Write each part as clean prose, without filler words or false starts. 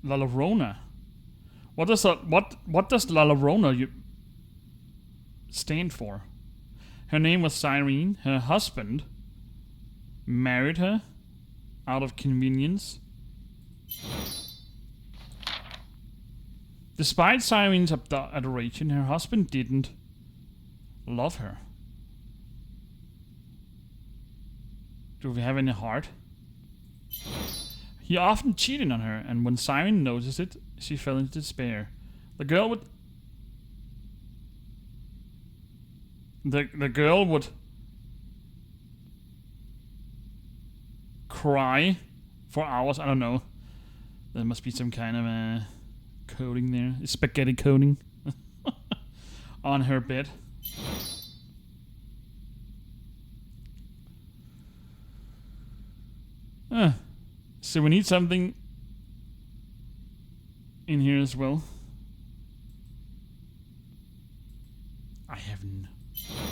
La Llorona. What does La Llorona stand for? Her name was Cyrene. Her husband married her out of convenience. Despite Cyrene's adoration, her husband didn't love her. Do we have any heart? He often cheated on her, and when Cyrene noticed it, she fell into despair. The girl would cry for hours. I don't know. There must be some kind of coding there. Spaghetti coding on her bed. So we need something in here as well.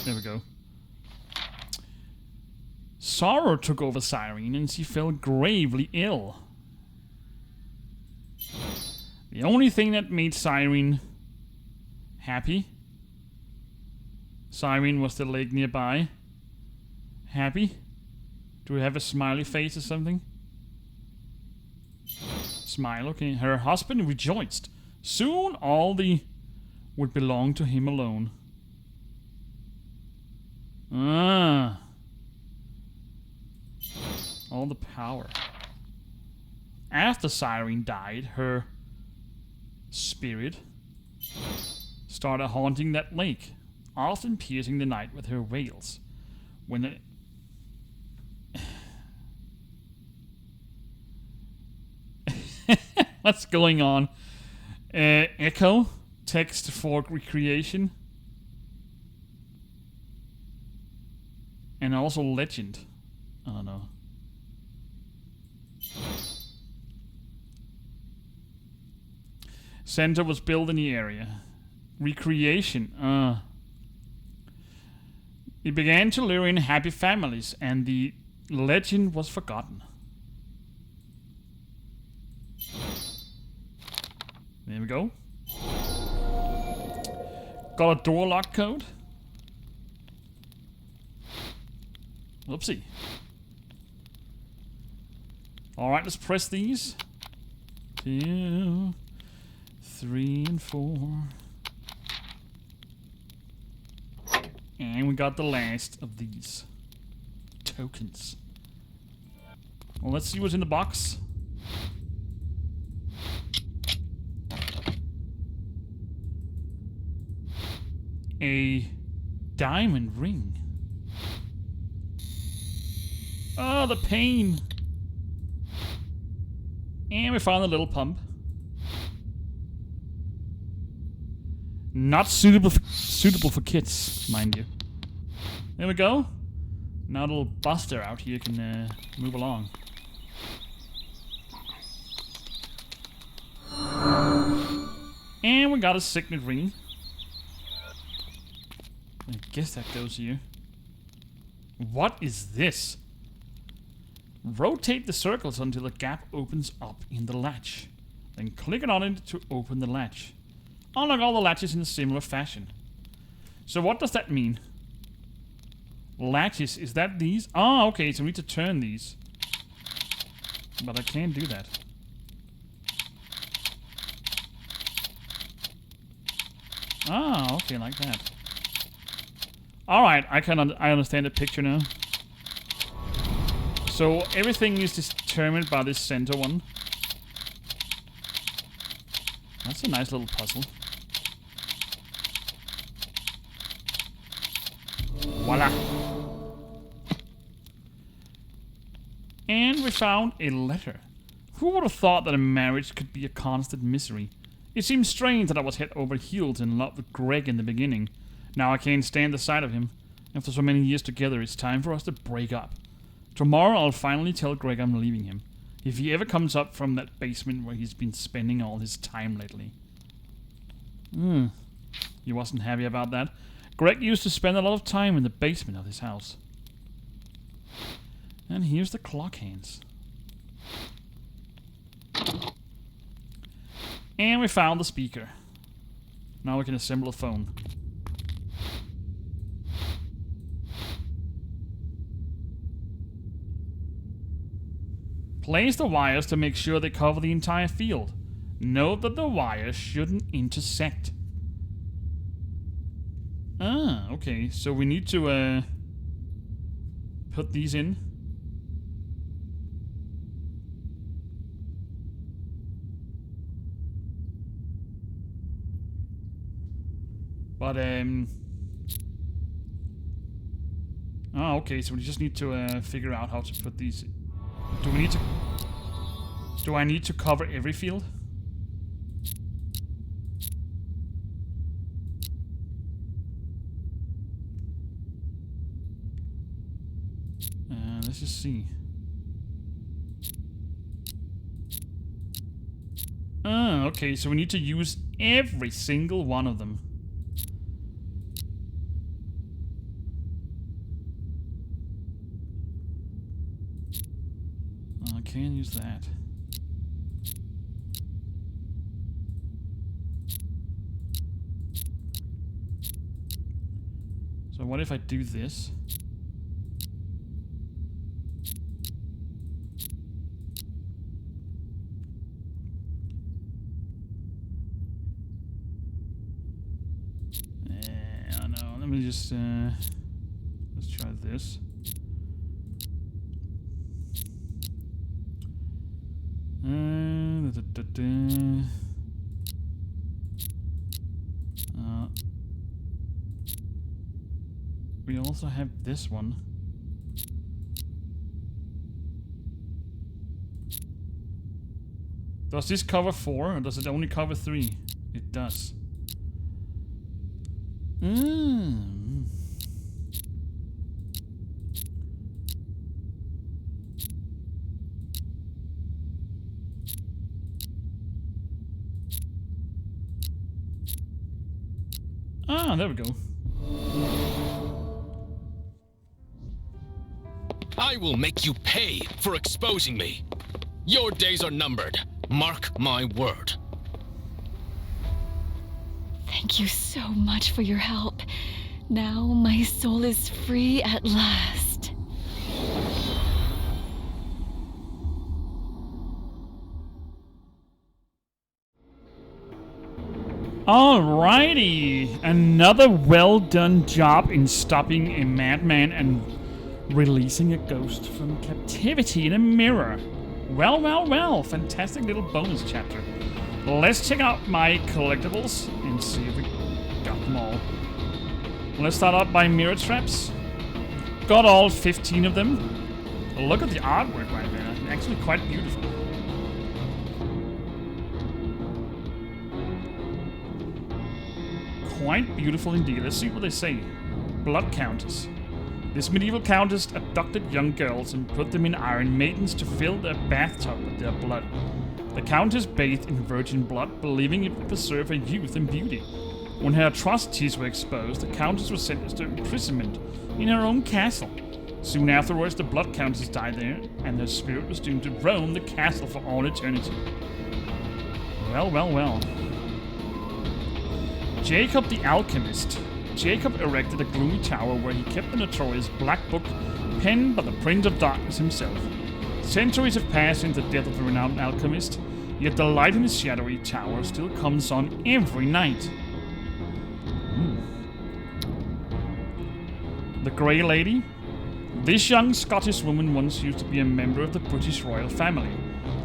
There we go. Sorrow took over Cyrene and she fell gravely ill. The only thing that made Cyrene happy. Cyrene was the lake nearby. Happy? Do we have a smiley face or something? Smile, okay. Her husband rejoiced. Soon all would belong to him alone. All the power. After Cyrene died, her spirit started haunting that lake, often piercing the night with her wails. When it What's going on? Echo, text for recreation, and also legend. I don't know. Center was built in the area. Recreation. It began to lure in happy families, and the legend was forgotten. There we go. Got a door lock code. Whoopsie. Alright, let's press these. 2, 3, and 4. And we got the last of these tokens. Well, let's see what's in the box. A diamond ring. Oh, the pain. And we found a little pump. Not suitable for kids, mind you. There we go. Now little Buster out here can move along. And we got a signet ring. I guess that goes here. What is this? Rotate the circles until a gap opens up in the latch. Then click on it to open the latch. Unlock all the latches in a similar fashion. So what does that mean? Latches, is that these? Oh, okay, so we need to turn these. But I can't do that. Ah, okay, like that. Alright, I understand the picture now. So everything is determined by this center one. That's a nice little puzzle. Voila. And we found a letter. Who would have thought that a marriage could be a constant misery? It seems strange that I was head over heels in love with Greg in the beginning. Now I can't stand the sight of him. After so many years together, it's time for us to break up. Tomorrow I'll finally tell Greg I'm leaving him. If he ever comes up from that basement where he's been spending all his time lately. He wasn't happy about that. Greg used to spend a lot of time in the basement of his house. And here's the clock hands. And we found the speaker. Now we can assemble a phone. Place the wires to make sure they cover the entire field. Note that the wires shouldn't intersect. Ah, okay. So we need to put these in. But oh, okay. So we just need to figure out how to put these. Do we need to? Do I need to cover every field? Let's just see. Ah, okay. So we need to use every single one of them. I can't use that. So what if I do this? I know. Let me just let's try this. We also have this one. Does this cover 4 or does it only cover 3? It does. Ah, there we go. I will make you pay for exposing me. Your days are numbered. Mark my word. Thank you so much for your help. Now my soul is free at last. Alrighty, another well done job in stopping a madman and releasing a ghost from captivity in a mirror. Well, well, well, fantastic little bonus chapter. Let's check out my collectibles and see if we got them all. Let's start out by mirror traps. Got all 15 of them. Look at the artwork right there, actually quite beautiful. Quite beautiful indeed. Let's see what they say. Blood countess. This medieval countess abducted young girls and put them in Iron Maidens to fill their bathtub with their blood. The countess bathed in virgin blood, believing it would preserve her youth and beauty. When her atrocities were exposed, the countess was sentenced to imprisonment in her own castle. Soon afterwards, the blood countess died there, and her spirit was doomed to roam the castle for all eternity. Well, well, well. Jacob the Alchemist. Jacob erected a gloomy tower where he kept the notorious Black Book, penned by the Prince of Darkness himself. Centuries have passed since the death of the renowned alchemist, yet the light in his shadowy tower still comes on every night. The Grey Lady. This young Scottish woman once used to be a member of the British royal family.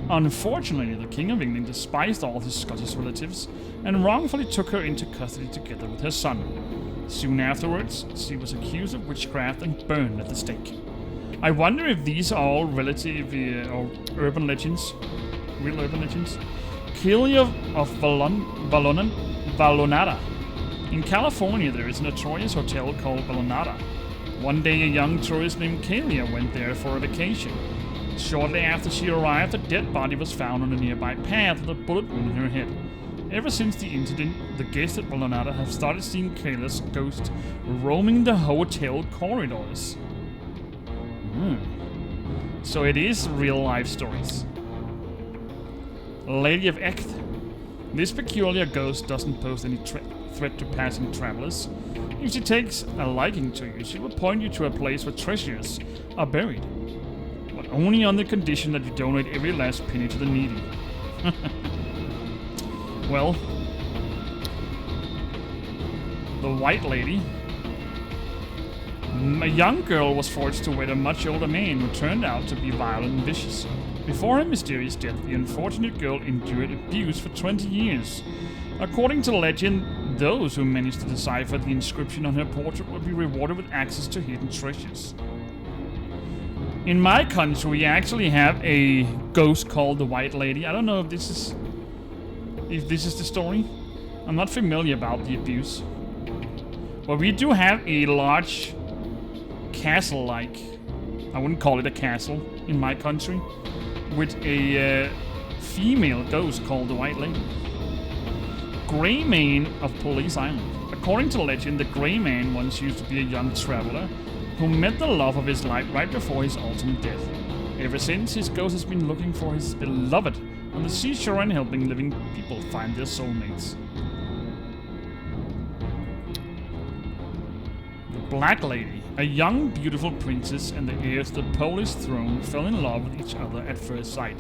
Unfortunately, the King of England despised all his Scottish relatives and wrongfully took her into custody together with her son. Soon afterwards, she was accused of witchcraft and burned at the stake. I wonder if these are all relative or urban legends. Real urban legends. Killia of Ballonada. In California, there is a notorious hotel called Ballonada. One day, a young tourist named Kalia went there for a vacation. Shortly after she arrived, a dead body was found on a nearby path with a bullet wound in her head. Ever since the incident, the guests at Ballonada have started seeing Kayla's ghost roaming the hotel corridors. So it is real life stories. Lady of Echt. This peculiar ghost doesn't pose any threat to passing travelers. If she takes a liking to you, she will point you to a place where treasures are buried. But only on the condition that you donate every last penny to the needy. Well, the White Lady. A young girl was forced to wed a much older man who turned out to be violent and vicious. Before her mysterious death, the unfortunate girl endured abuse for 20 years. According to legend, those who managed to decipher the inscription on her portrait will be rewarded with access to hidden treasures. In my country, we actually have a ghost called the White Lady. I don't know if this is the story. I'm not familiar about the abuse. But we do have a large castle-like, I wouldn't call it a castle in my country, with a female ghost called the White Lady. Grey Man of Police Island. According to legend, the Grey Man once used to be a young traveler who met the love of his life right before his ultimate death. Ever since, his ghost has been looking for his beloved on the seashore and helping living people find their soulmates. The Black Lady. A young, beautiful princess and the heir to the Polish throne fell in love with each other at first sight.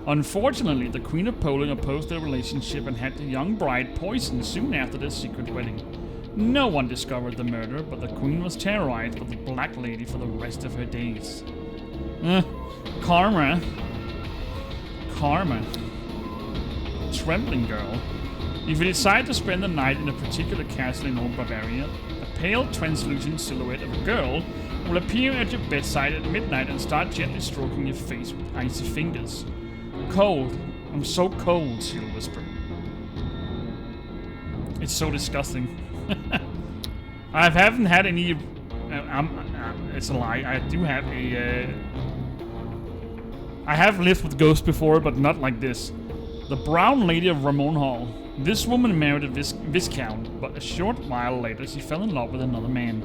Unfortunately, the Queen of Poland opposed their relationship and had the young bride poisoned soon after their secret wedding. No one discovered the murder, but the Queen was terrorized by the Black Lady for the rest of her days. Karma. Trembling girl. If you decide to spend the night in a particular castle in old Bavaria, a pale, translucent silhouette of a girl will appear at your bedside at midnight and start gently stroking your face with icy fingers. Cold. I'm so cold, she'll whisper. It's so disgusting. I haven't had any... it's a lie. I do have a... I have lived with ghosts before, but not like this. The Brown Lady of Ramon Hall. This woman married a viscount, but a short while later she fell in love with another man.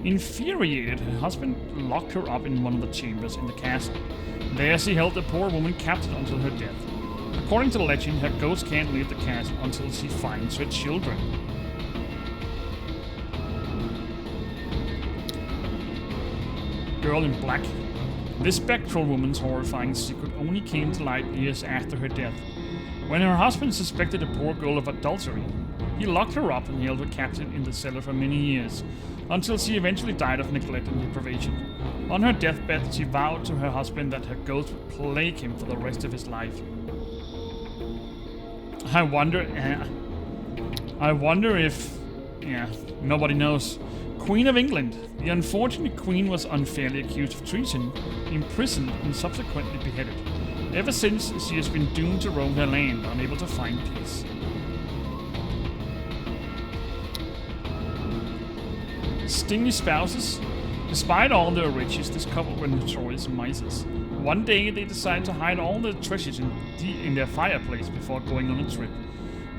Infuriated, her husband locked her up in one of the chambers in the castle. There she held the poor woman captive until her death. According to legend, her ghost can't leave the castle until she finds her children. Girl in Black. This spectral woman's horrifying secret only came to light years after her death. When her husband suspected the poor girl of adultery, he locked her up and held her captive in the cellar for many years, until she eventually died of neglect and deprivation. On her deathbed, she vowed to her husband that her ghost would plague him for the rest of his life. I wonder if... yeah, nobody knows. Queen of England. The unfortunate queen was unfairly accused of treason, imprisoned, and subsequently beheaded. Ever since, she has been doomed to roam her land, unable to find peace. Stingy spouses. Despite all their riches, this couple were notorious misers. One day, they decided to hide all their treasures in their fireplace before going on a trip.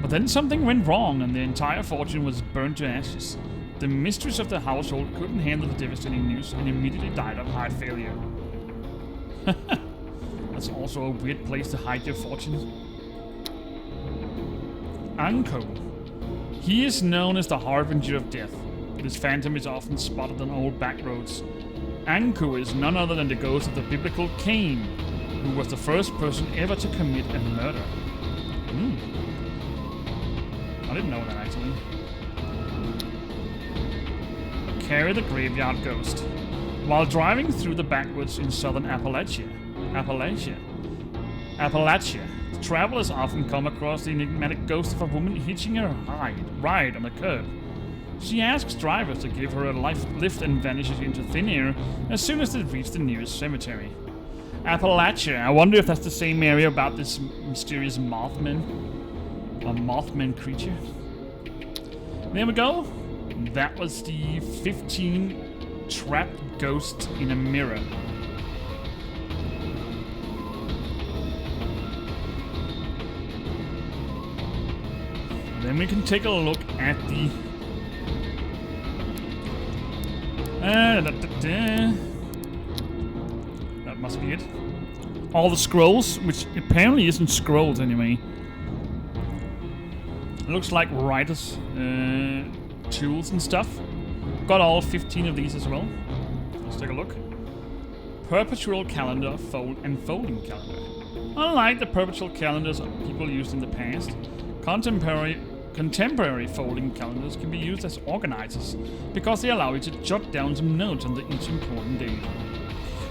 But then something went wrong, and their entire fortune was burned to ashes. The mistress of the household couldn't handle the devastating news and immediately died of heart failure. That's also a weird place to hide your fortune. Anko. He is known as the Harbinger of Death. This phantom is often spotted on old back roads. Anko is none other than the ghost of the biblical Cain, who was the first person ever to commit a murder. I didn't know that, actually. Carry the Graveyard Ghost. While driving through the backwoods in southern Appalachia, travelers often come across the enigmatic ghost of a woman hitching her ride on a curb. She asks drivers to give her a lift and vanishes into thin air as soon as they reach the nearest cemetery. Appalachia. I wonder if that's the same area about this mysterious Mothman creature. There we go. That was the 15 trapped ghosts in a mirror. Then we can take a look at the... that must be it. All the scrolls, which apparently isn't scrolls anyway. Looks like writers' tools and stuff. Got all 15 of these as well. Let's take a look. Perpetual calendar, folding calendar. Unlike the perpetual calendars people used in the past, contemporary folding calendars can be used as organizers because they allow you to jot down some notes on each important day.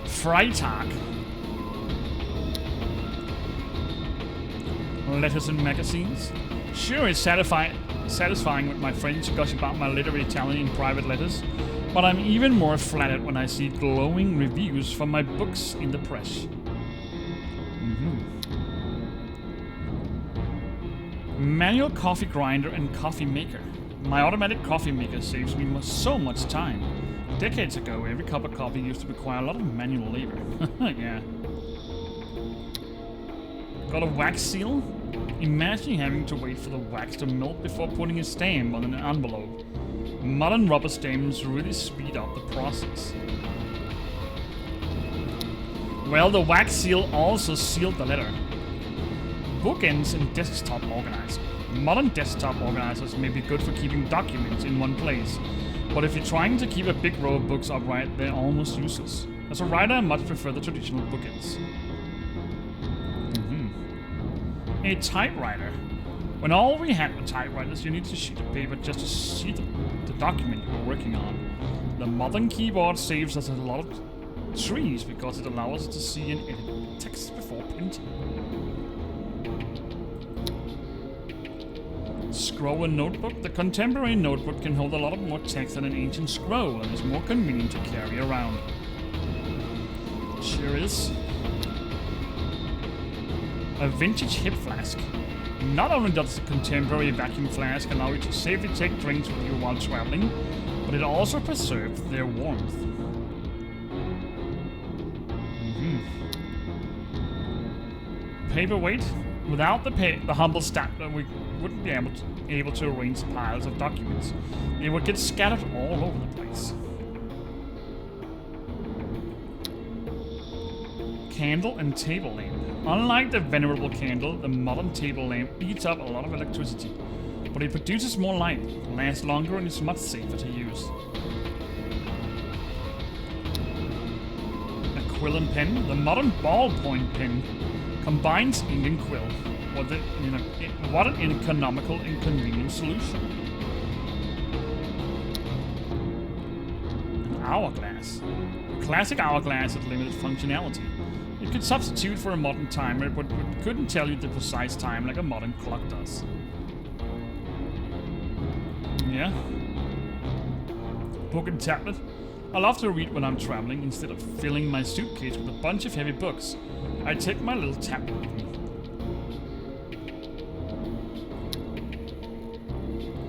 Freitag. Letters and magazines. Sure, it's satisfying with my friends gush about my literary talent in private letters, but I'm even more flattered when I see glowing reviews for my books in the press. Manual coffee grinder and coffee maker. My automatic coffee maker saves me so much time. Decades ago, every cup of coffee used to require a lot of manual labor. Yeah. Got a wax seal? Imagine having to wait for the wax to melt before putting a stamp on an envelope. Modern rubber stamps really speed up the process. Well, the wax seal also sealed the letter. Bookends and desktop organizer. Modern desktop organizers may be good for keeping documents in one place, but if you're trying to keep a big row of books upright, they're almost useless. As a writer, I much prefer the traditional bookends. A typewriter. When all we had were typewriters, you needed a sheet of paper just to see the document you were working on. The modern keyboard saves us a lot of trees because it allows us to see and edit text before printing. Scroll and notebook. The contemporary notebook can hold a lot more text than an ancient scroll and is more convenient to carry around. Sure is. A vintage hip flask. Not only does the contemporary vacuum flask allow you to safely take drinks with you while traveling, but it also preserves their warmth. Paperweight. Without the humble stapler, we wouldn't be able to arrange piles of documents. They would get scattered all over the place. Candle and table lamp. Unlike the venerable candle, the modern table lamp eats up a lot of electricity, but it produces more light, lasts longer, and is much safer to use. A quill and pen. The modern ballpoint pen combines ink and quill. What an economical and convenient solution. An hourglass. A classic hourglass with limited functionality. It could substitute for a modern timer, but it couldn't tell you the precise time like a modern clock does. Yeah. Book and tablet. I love to read when I'm traveling. Instead of filling my suitcase with a bunch of heavy books, I take my little tablet with me.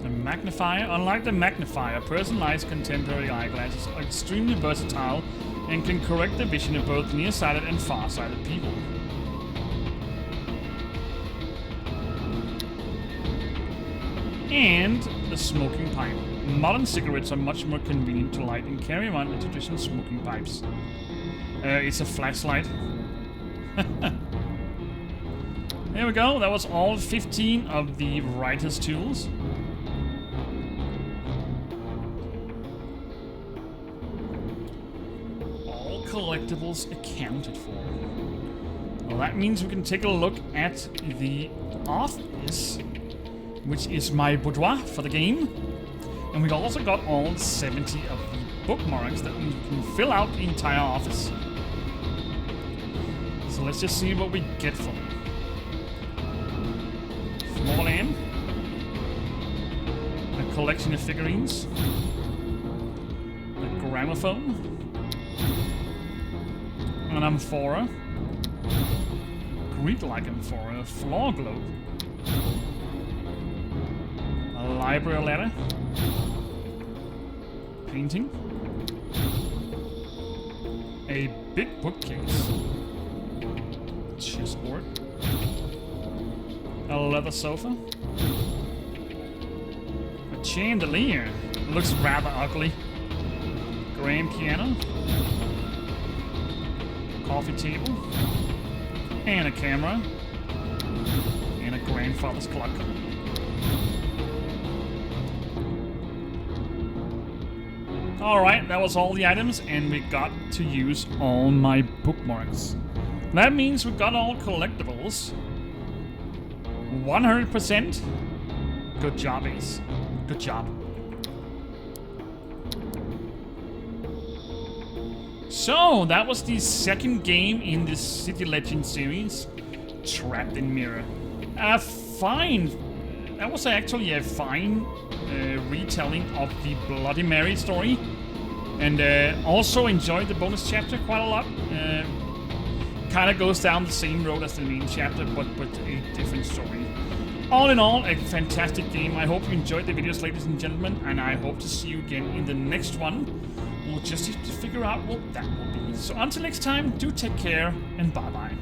A magnifier. Unlike the magnifier, personalized contemporary eyeglasses are extremely versatile and can correct the vision of both nearsighted and far-sighted people. And the smoking pipe. Modern cigarettes are much more convenient to light and carry around than traditional smoking pipes. It's a flashlight. There we go, that was all 15 of the writer's tools. Collectibles accounted for. Well, that means we can take a look at the office, which is my boudoir for the game. And we also got all 70 of the bookmarks. That means we can fill out the entire office. So let's just see what we get from it. Small lamp. A collection of figurines. A gramophone. An amphora. Greek-like amphora. A floor globe. A library letter. Painting. A big bookcase. Chessboard. A leather sofa. A chandelier. Looks rather ugly. Grand piano. Coffee table. And a camera. And a grandfather's clock. Alright, that was all the items, and we got to use all my bookmarks. That means we got all collectibles. 100%. Good job, Ace. Good job. So, that was the second game in this City Legend series, Trapped in Mirror. Fine. That was actually a fine retelling of the Bloody Mary story. And also enjoyed the bonus chapter quite a lot. Kind of goes down the same road as the main chapter, but with a different story. All in all, a fantastic game. I hope you enjoyed the videos, ladies and gentlemen, and I hope to see you again in the next one. We'll just have to figure out what that will be. So until next time, do take care, and bye-bye.